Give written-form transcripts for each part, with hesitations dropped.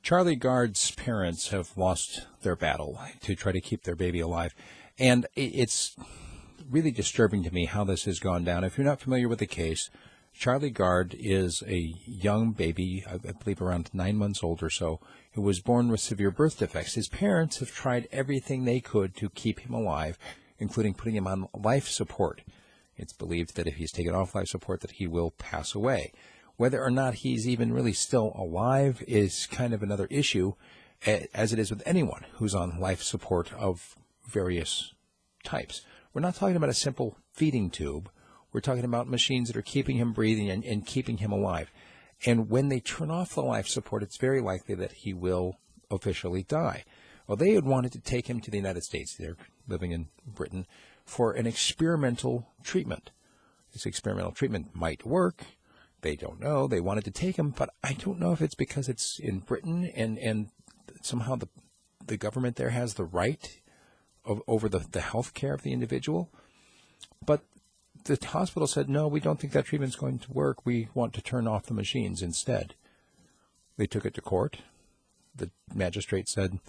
Charlie Gard's parents have lost their battle to try to keep their baby alive. And it's really disturbing to me how this has gone down. If you're not familiar with the case, Charlie Gard is a young baby, I believe around 9 months old or so, who was born with severe birth defects. His parents have tried everything they could to keep him alive, including putting him on life support. It's believed that if he's taken off life support that he will pass away. Whether or not he's even really still alive is kind of another issue, as it is with anyone who's on life support of various types. We're not talking about a simple feeding tube. We're talking about machines that are keeping him breathing and keeping him alive. And when they turn off the life support, it's very likely that he will officially die. Well, they had wanted to take him to the United States. They're living in Britain for an experimental treatment. This experimental treatment might work. They don't know. They wanted to take him, but I don't know if it's because it's in Britain and somehow the government there has the right over the health care of the individual. But the hospital said, no, we don't think that treatment's going to work. We want to turn off the machines instead. They took it to court. The magistrate said,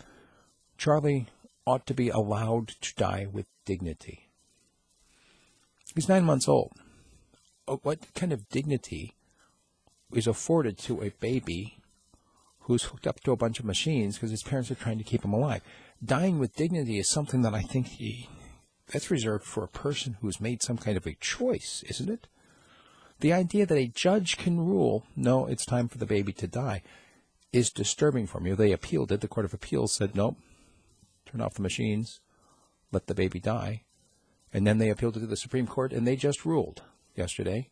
Charlie ought to be allowed to die with dignity. He's 9 months old. What kind of dignity is afforded to a baby who's hooked up to a bunch of machines because his parents are trying to keep him alive? Dying with dignity is something that I think that's reserved for a person who's made some kind of a choice, isn't it? The idea that a judge can rule, no, it's time for the baby to die, is disturbing for me. They appealed it. The Court of Appeals said, nope, turn off the machines, let the baby die. And then they appealed it to the Supreme Court, and they just ruled yesterday,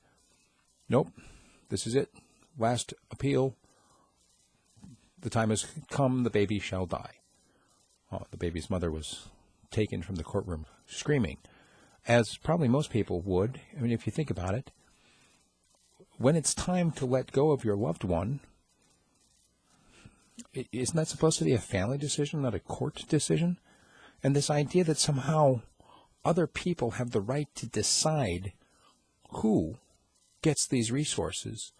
nope, this is it. Last appeal. The time has come, the baby shall die. Oh, the baby's mother was taken from the courtroom screaming, as probably most people would. I mean, if you think about it, when it's time to let go of your loved one, isn't that supposed to be a family decision, not a court decision? And this idea that somehow other people have the right to decide who gets these resources,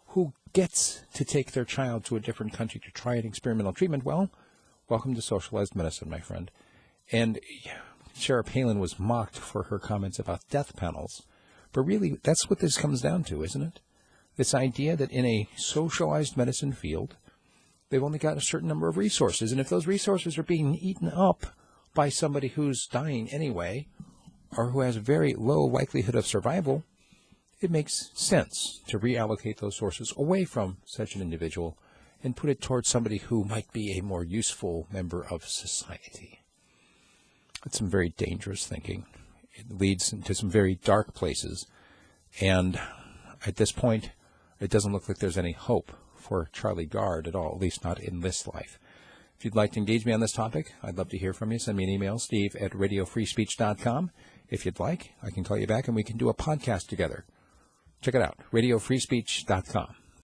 who gets to take their child to a different country to try an experimental treatment, well, welcome to socialized medicine, my friend. And Sarah Palin was mocked for her comments about death panels. But really, that's what this comes down to, isn't it? This idea that in a socialized medicine field, they've only got a certain number of resources. And if those resources are being eaten up by somebody who's dying anyway, or who has a very low likelihood of survival, it makes sense to reallocate those sources away from such an individual and put it towards somebody who might be a more useful member of society. It's some very dangerous thinking. It leads into some very dark places. And at this point, it doesn't look like there's any hope for Charlie Gard at all, at least not in this life. If you'd like to engage me on this topic, I'd love to hear from you. Send me an email, steve@radiofreespeech.com. If you'd like, I can call you back and we can do a podcast together. Check it out, radiofreespeech.com.